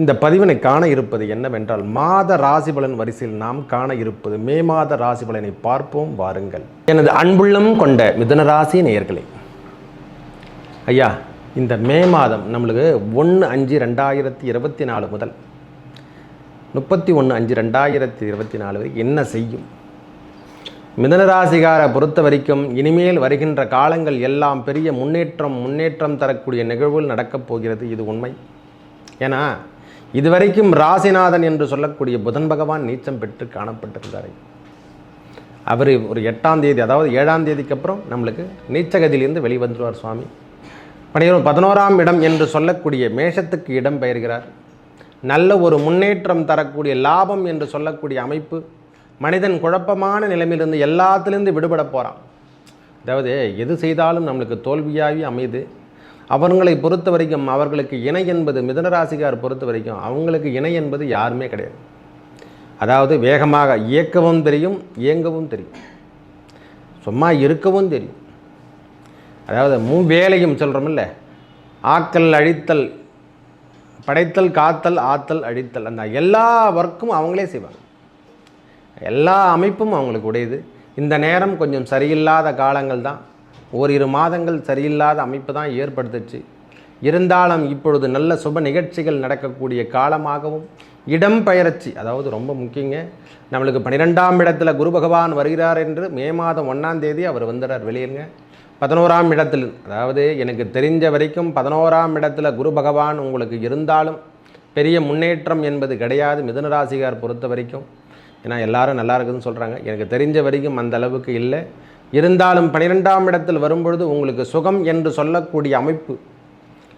இந்த பதிவினை காண இருப்பது என்னவென்றால் மாத ராசி பலன் வரிசையில் நாம் காண இருப்பது மே மாத ராசி பலனை பார்ப்போம் வாருங்கள். எனது அன்புள்ளம் கொண்ட மிதுன ராசி நேயர்களே, ஐயா இந்த மே மாதம் நம்மளுக்கு 1/5/2024 முதல் 31/5/2024 வரை என்ன செய்யும்? மிதுனராசிகாரை பொறுத்த வரைக்கும் இனிமேல் வருகின்ற காலங்கள் எல்லாம் பெரிய முன்னேற்றம் தரக்கூடிய நிகழ்வுகள் நடக்கப் போகிறது. இது உண்மை. ஏன்னா இதுவரைக்கும் ராசிநாதன் என்று சொல்லக்கூடிய புதன் பகவான் நீச்சம் பெற்று காணப்பட்டிருந்தார். அவர் ஒரு 8ஆம் தேதி, அதாவது 7ஆம் தேதிக்கு அப்புறம் நம்மளுக்கு நீச்சகதியிலிருந்து வெளிவந்துடுவார் சுவாமி. 11ஆம் இடம் என்று சொல்லக்கூடிய மேஷத்துக்கு இடம் பெயர்கிறார். நல்ல ஒரு முன்னேற்றம் தரக்கூடிய லாபம் என்று சொல்லக்கூடிய அமைப்பு. மனிதன் குழப்பமான நிலைமையிலிருந்து எல்லாத்திலிருந்து விடுபட போகிறான். அதாவது எது செய்தாலும் நம்மளுக்கு தோல்வியாகி அமைது. அவர்களை பொறுத்த வரைக்கும் அவர்களுக்கு இணை என்பது மிதுனராசிகார் பொறுத்த வரைக்கும் அவங்களுக்கு இணை என்பது யாருமே கிடையாது. அதாவது வேகமாக இயக்கவும் தெரியும், இயங்கவும் தெரியும், சும்மா இருக்கவும் தெரியும். அதாவது வேலையும் சொல்கிறோமில்ல, ஆக்கல் அழித்தல், படைத்தல் காத்தல் ஆத்தல் அழித்தல், அந்த எல்லா ஒர்க்கும் அவங்களே செய்வாங்க. எல்லா அமைப்பும் அவங்களுக்கு உடையது. இந்த நேரம் கொஞ்சம் சரியில்லாத காலங்கள் தான், ஓரிரு மாதங்கள் சரியில்லாத அமைப்பு தான் ஏற்படுத்துச்சு. இருந்தாலும் இப்பொழுது நல்ல சுப நிகழ்ச்சிகள் நடக்கக்கூடிய காலமாகவும் இடம் பெயர்ச்சி, அதாவது ரொம்ப முக்கியங்க, நம்மளுக்கு 12ஆம் இடத்துல குரு பகவான் வருகிறார் என்று மே மாதம் 1ஆம் தேதி அவர் வந்துடுறார் வெளியிருங்க. 11ஆம் இடத்தில், அதாவது எனக்கு தெரிஞ்ச வரைக்கும் 11ஆம் இடத்துல குரு பகவான் உங்களுக்கு இருந்தாலும் பெரிய முன்னேற்றம் என்பது கிடையாது மிதுனராசிகார் பொறுத்த வரைக்கும். ஏன்னா எல்லாரும் நல்லா இருக்குதுன்னு சொல்கிறாங்க. எனக்கு தெரிஞ்ச வரைக்கும் அந்த அளவுக்கு இல்லை. இருந்தாலும் 12ஆம் இடத்தில் வரும்பொழுது உங்களுக்கு சுகம் என்று சொல்லக்கூடிய அமைப்பு.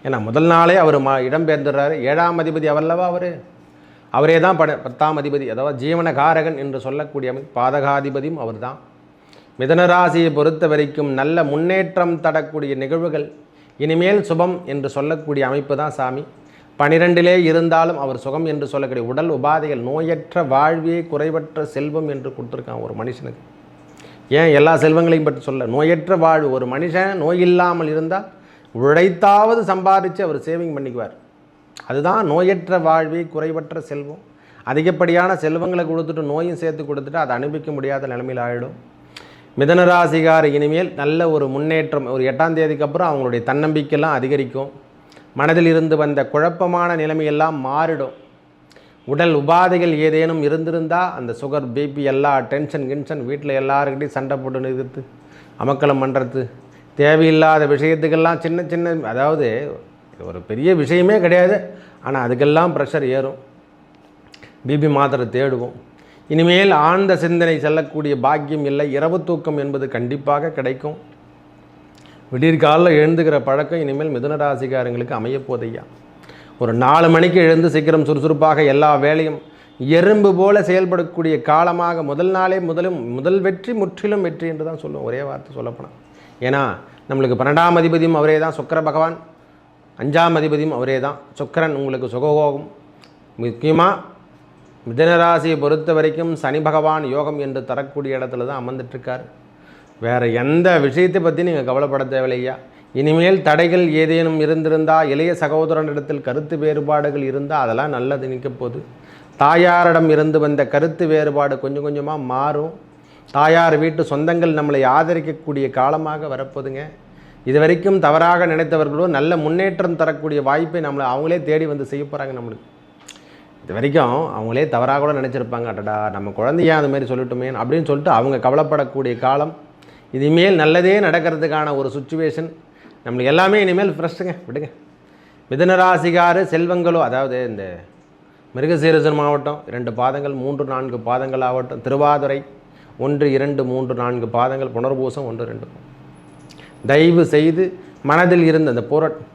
ஏன்னா முதல் நாளே அவர் இடம்பெயர்ந்துடுறாரு. 7ஆம் அதிபதி அவர்லவா அவரே தான் 10ஆம் அதிபதி, அதாவது ஜீவனகாரகன் என்று சொல்லக்கூடிய அமைப்பு. பாதகாதிபதியும் அவர் தான். மிதுனராசியை பொறுத்த வரைக்கும் நல்ல முன்னேற்றம் தரக்கூடிய நிகழ்வுகள், இனிமேல் சுபம் என்று சொல்லக்கூடிய அமைப்பு தான் சாமி. 12லே இருந்தாலும் அவர் சுகம் என்று சொல்லக்கூடிய உடல் உபாதைகள், நோயற்ற வாழ்வே குறைவற்ற செல்வம் என்று கொடுத்துருக்கான் ஒரு மனுஷனுக்கு. ஏன் எல்லா செல்வங்களையும் பற்றி சொல்ல, நோயற்ற வாழ்வு. ஒரு மனுஷன் நோய் இல்லாமல் இருந்தால் உழைத்தாவது சம்பாதிச்சு அவர் சேவிங் பண்ணிக்குவார். அதுதான் நோயற்ற வாழ்வே குறைவற்ற செல்வம். அதிகப்படியான செல்வங்களை கொடுத்துட்டு நோயும் சேர்த்து கொடுத்துட்டு அதை அனுபவிக்க முடியாத நிலைமையில் ஆகிடும். மிதுனராசிகார் இனிமேல் நல்ல ஒரு முன்னேற்றம். ஒரு 8ஆம் தேதிக்கு அப்புறம் அவங்களுடைய தன்னம்பிக்கையெல்லாம் அதிகரிக்கும். மனதில் இருந்து வந்த குழப்பமான நிலைமையெல்லாம் மாறிடும். உடல் உபாதைகள் ஏதேனும் இருந்திருந்தால் அந்த சுகர், பிபி, எல்லா டென்ஷன் வீட்டில் எல்லாருக்கிட்டையும் சண்டை போட்டு நிறுத்து, அமக்கலம் பண்ணுறது, தேவையில்லாத விஷயத்துக்கெல்லாம் சின்ன அதாவது ஒரு பெரிய விஷயமே கிடையாது, ஆனால் அதுக்கெல்லாம் ப்ரெஷர் ஏறும். பிபி மாத்திரை தேடுவோம். இனிமேல் ஆழ்ந்த சிந்தனை செல்லக்கூடிய பாக்கியம் இல்லை. இரவு தூக்கம் என்பது கண்டிப்பாக கிடைக்கும். விடியற்காலில் எழுந்துக்கிற பழக்கம் இனிமேல் மிதுனராசிகாரங்களுக்கு அமையப்போதையா. ஒரு 4 மணிக்கு எழுந்து சீக்கிரம் சுறுசுறுப்பாக எல்லா வேலையும் எறும்பு போல செயல்படக்கூடிய காலமாக முதல் நாளே முதல் வெற்றி முற்றிலும் வெற்றி என்று தான் சொல்லுவோம். ஒரே வார்த்தை சொல்லப்போனால். ஏன்னா நம்மளுக்கு 12ஆம் அதிபதியும் அவரே தான், சுக்கிர பகவான். 5ஆம் அதிபதியும் அவரே தான், சுக்கிரன் உங்களுக்கு சுகோகம். முக்கியமாக மிதுனராசியை பொறுத்த வரைக்கும் சனி பகவான் யோகம் என்று தரக்கூடிய இடத்துல தான் அமர்ந்துட்டுருக்கார். வேறு எந்த விஷயத்தை பற்றி நீங்கள் கவலைப்பட தேவையில்லையா. இனிமேல் தடைகள் ஏதேனும் இருந்திருந்தால், இளைய சகோதரனிடத்தில் கருத்து வேறுபாடுகள் இருந்தால் அதெல்லாம் நல்லது நிற்க போகுது. தாயாரிடம் இருந்து வந்த கருத்து வேறுபாடு கொஞ்சம் கொஞ்சமாக மாறும். தாயார் வீட்டு சொந்தங்கள் நம்மளை ஆதரிக்கக்கூடிய காலமாக வரப்போதுங்க. இது வரைக்கும் தவறாக நினைத்தவர்களோ நல்ல முன்னேற்றம் தரக்கூடிய வாய்ப்பை அவங்களே தேடி வந்து செய்ய போகிறாங்க. நம்மளுக்கு இது வரைக்கும் அவங்களே தவறாக கூட நினச்சிருப்பாங்க, அடடா நம்ம குழந்தையா அது மாதிரி சொல்லிட்டோமே அப்படின்னு சொல்லிட்டு அவங்க கவலைப்படக்கூடிய காலம். இனிமேல் நல்லதே நடக்கிறதுக்கான ஒரு சுச்சுவேஷன் நம்மளுக்கு எல்லாமே இனிமேல் ஃப்ரெஷ்ஷுங்க. விடுங்க. மிதுனராசிகாரு செல்வங்களோ, அதாவது இந்த மிருகசீரிஷம் மாவட்டம் 2 பாதங்கள் 3-4 பாதங்கள் ஆகட்டும், திருவாதுரை 1, 2, 3, 4 பாதங்கள், புனர்பூசம் 1, 2. தயவு செய்து மனதில் இருந்த அந்த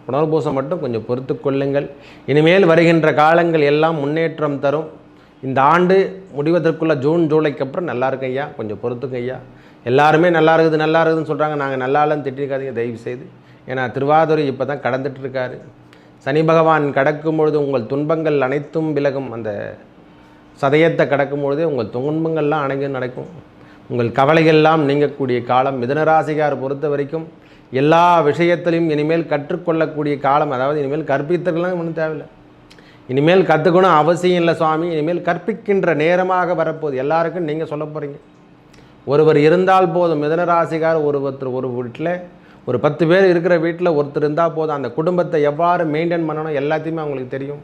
புனர்பூசம் மட்டும் கொஞ்சம் பொறுத்து கொள்ளுங்கள். இனிமேல் வருகின்ற காலங்கள் எல்லாம் முன்னேற்றம் தரும். இந்த ஆண்டு முடிவதற்குள்ளே ஜூன் ஜூலைக்கு அப்புறம் நல்லா இருக்கு ஐயா, கொஞ்சம் பொறுத்துங்க ஐயா. எல்லாருமே நல்லா இருக்குதுன்னு சொல்கிறாங்க. நாங்கள் நல்லா இல்லைன்னு திட்டிருக்காதீங்க தயவு செய்து. ஏன்னா திருவாதுரை இப்போ தான் கடந்துட்டுருக்காரு. சனி பகவான் கடக்கும்பொழுது உங்கள் துன்பங்கள் அனைத்தும் விலகும். அந்த சதயத்தை கடக்கும்பொழுதே உங்கள் துன்பங்கள்லாம் அனைத்தும் நடக்கும். உங்கள் கவலைகள்லாம் நீங்கக்கூடிய காலம். மிதுனராசிகார் பொறுத்த வரைக்கும் எல்லா விஷயத்திலையும் இனிமேல் கற்றுக்கொள்ளக்கூடிய காலம். அதாவது இனிமேல் கற்பித்தர்கள்லாம் ஒன்றும் தேவையில்லை. இனிமேல் கற்றுக்கணும் அவசியம் இல்லை சுவாமி, இனிமேல் கற்பிக்கின்ற நேரமாக வரப்போகுது. எல்லாருக்கும் நீங்கள் சொல்ல போகிறீங்க. ஒருவர் இருந்தால் போதும். மிதுன ராசிக்கார் ஒரு வீட்டில் ஒரு 10 பேர் இருக்கிற வீட்டில் ஒருத்தர் இருந்தால் போதும். அந்த குடும்பத்தை எவ்வாறு மெயின்டைன் பண்ணணும் எல்லாத்தையுமே அவங்களுக்கு தெரியும்.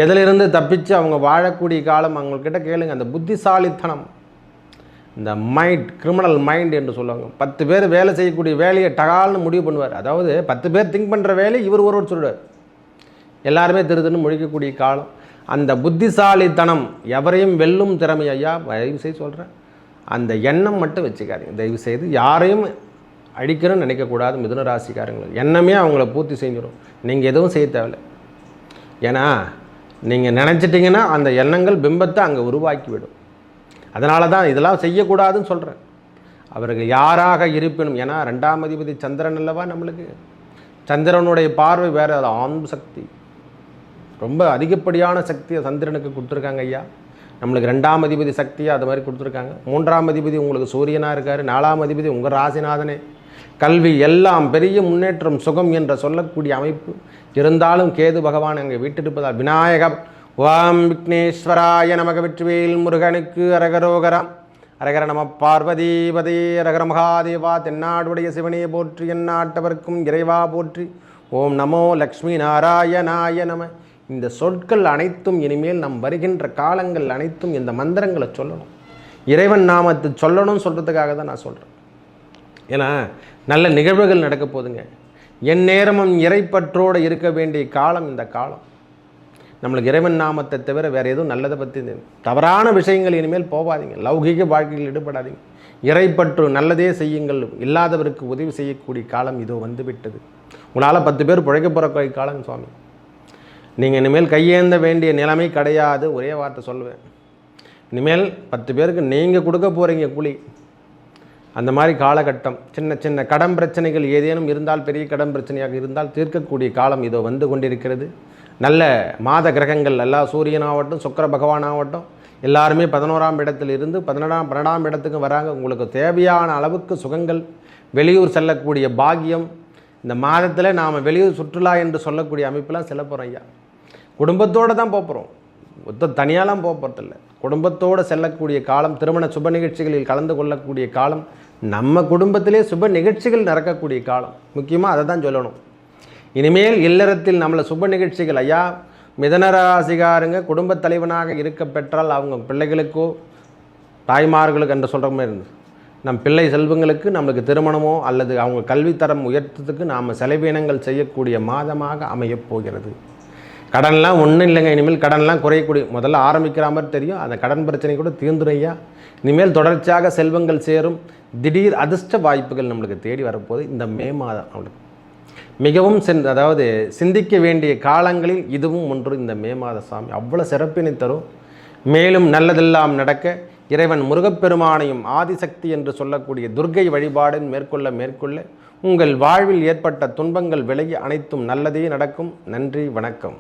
எதிலிருந்து தப்பிச்சு அவங்க வாழக்கூடிய காலம் அவங்கக்கிட்ட கேளுங்க. அந்த புத்திசாலித்தனம், இந்த மைண்ட், கிரிமினல் மைண்ட் என்று சொல்லுவாங்க. 10 பேர் வேலை செய்யக்கூடிய வேலையை டகால்னு முடிவு பண்ணுவார். அதாவது 10 பேர் திங்க் பண்ணுற வேலையை ஒருவர் சொல்லுவார். எல்லாருமே திருதுன்னு முழிக்கக்கூடிய காலம். அந்த புத்திசாலித்தனம், எவரையும் வெல்லும் திறமை. ஐயா தயவு செய்து சொல்கிறேன், அந்த எண்ணம் மட்டும் வச்சுக்காதீங்க. தயவு செய்து யாரையும் அடிக்கணும்னு நினைக்கக்கூடாது. மிதுன ராசிக்காரங்கள் எண்ணமே அவங்கள பூர்த்தி செஞ்சிடும். நீங்கள் எதுவும் செய்ய தேவையில்லை. ஏன்னா நீங்கள் நினச்சிட்டிங்கன்னா அந்த எண்ணங்கள் பிம்பத்தை அங்கே உருவாக்கிவிடும். அதனால தான் இதெல்லாம் செய்யக்கூடாதுன்னு சொல்கிறேன். அவர்கள் யாராக இருப்பினும், ஏன்னா 2ஆம் அதிபதி சந்திரன் அல்லவா நம்மளுக்கு. சந்திரனுடைய பார்வை வேறு, அது ஆன்ம சக்தி, ரொம்ப அதிகப்படியான சக்தியை சந்திரனுக்கு கொடுத்துருக்காங்க ஐயா. நம்மளுக்கு 2ஆம் அதிபதி சக்தியை அது மாதிரி கொடுத்துருக்காங்க. 3ஆம் அதிபதி உங்களுக்கு சூரியனாக இருக்கார். 4ஆம் அதிபதி உங்கள் ராசிநாதனே. கல்வி எல்லாம் பெரிய முன்னேற்றம், சுகம் என்ற சொல்லக்கூடிய அமைப்பு இருந்தாலும் கேது பகவான் அங்கே விட்டிருப்பதால் விநாயக ஓம் விக்னேஸ்வராய நமக வெற்றிவேல் முருகனுக்கு அரகரோகரம். அரகர நம பார்வதீபதே அரகர மகாதேவா. தென்னாடுடைய சிவனையை போற்றி, எந்நாட்டவர்க்கும் இறைவா போற்றி. ஓம் நமோ லக்ஷ்மி நாராயணாய நம. இந்த சொற்கள் அனைத்தும் இனிமேல் நம் வருகின்ற காலங்கள் அனைத்தும் இந்த மந்திரங்களை சொல்லணும். இறைவன் நாமத்தை சொல்லணும்னு சொல்கிறதுக்காக தான் நான் சொல்கிறேன். ஏன்னா நல்ல நிகழ்வுகள் நடக்க போதுங்க. என் நேரமும் இறைப்பற்றோடு இருக்க வேண்டிய காலம் இந்த காலம். நம்மளுக்கு இறைவன் நாமத்தை தவிர வேறு எதுவும் நல்லதை பற்றி தவறான விஷயங்கள் இனிமேல் போகாதீங்க. லௌகிக வாழ்க்கையில் ஈடுபடாதீங்க. இறைப்பற்று, நல்லதே செய்யுங்கள். இல்லாதவருக்கு உதவி செய்யக்கூடிய காலம் இதோ வந்துவிட்டது. உங்களால் 10 பேர் பிழைக்க போகிற காலம் சுவாமி. நீங்கள் இனிமேல் கையேந்த வேண்டிய நிலைமை கிடையாது. ஒரே வார்த்தை சொல்லுவேன், இனிமேல் 10 பேருக்கு நீங்கள் கொடுக்க போகிறீங்க கூலி. அந்த மாதிரி காலகட்டம். சின்ன சின்ன கடன் பிரச்சனைகள் ஏதேனும் இருந்தால், பெரிய கடன் பிரச்சனையாக இருந்தால் தீர்க்கக்கூடிய காலம் இதோ வந்து கொண்டிருக்கிறது. நல்ல மாத கிரகங்கள் எல்லாம், சூரியனாகட்டும் சுக்கிர பகவானாகட்டும், எல்லாருமே 11ஆம் இடத்தில் இருந்து 12ஆம் இடத்துக்கு வராங்க. உங்களுக்கு தேவையான அளவுக்கு சுகங்கள், வெளியூர் செல்லக்கூடிய பாக்கியம். இந்த மாதத்தில் நாம் வெளியூர் சுற்றுலா என்று சொல்லக்கூடிய அமைப்பெலாம் செல்ல போகிறோம் ஐயா. குடும்பத்தோடு தான் போகிறோம், தனியாலாம் போகிறதில்ல. குடும்பத்தோடு செல்லக்கூடிய காலம். திருமண சுப நிகழ்ச்சிகளில் கலந்து கொள்ளக்கூடிய காலம். நம்ம குடும்பத்திலே சுப நிகழ்ச்சிகள் நடக்கக்கூடிய காலம். முக்கியமாக அதை தான் சொல்லணும். இனிமேல் இல்லறத்தில் நம்மளை சுப நிகழ்ச்சிகள். ஐயா மிதனராசிகாரங்க குடும்பத் தலைவனாக இருக்க பெற்றால் அவங்க பிள்ளைகளுக்கோ தாய்மார்களுக்கு என்று சொல்கிற மாதிரி இருந்தது. நம் பிள்ளை செல்வங்களுக்கு நம்மளுக்கு திருமணமோ அல்லது அவங்க கல்வித்தரம் உயர்த்தத்துக்கு நாம் செலவினங்கள் செய்யக்கூடிய மாதமாக அமையப் போகிறது. கடன்லாம் ஒன்றும் இல்லைங்க. இனிமேல் கடன்லாம் குறையக்கூடிய, முதல்ல ஆரம்பிக்கிற மாதிரி தெரியும். அந்த கடன் பிரச்சனை கூட தீர்ந்துரையா. இனிமேல் தொடர்ச்சியாக செல்வங்கள் சேரும். திடீர் அதிர்ஷ்ட வாய்ப்புகள் நம்மளுக்கு தேடி வரப்போது. இந்த மே மாதம் நம்மளுக்கு மிகவும் அதாவது சிந்திக்க வேண்டிய காலங்களில் இதுவும் ஒன்று. இந்த மே மாத சாமி அவ்வளோ சிறப்பினை தரும். மேலும் நல்லதெல்லாம் நடக்க இறைவன் முருகப்பெருமானையும் ஆதிசக்தி என்று சொல்லக்கூடிய துர்க்கை வழிபாடு மேற்கொள்ள உங்கள் வாழ்வில் ஏற்பட்ட துன்பங்கள் விலகி அனைத்தும் நல்லதே நடக்கும். நன்றி, வணக்கம்.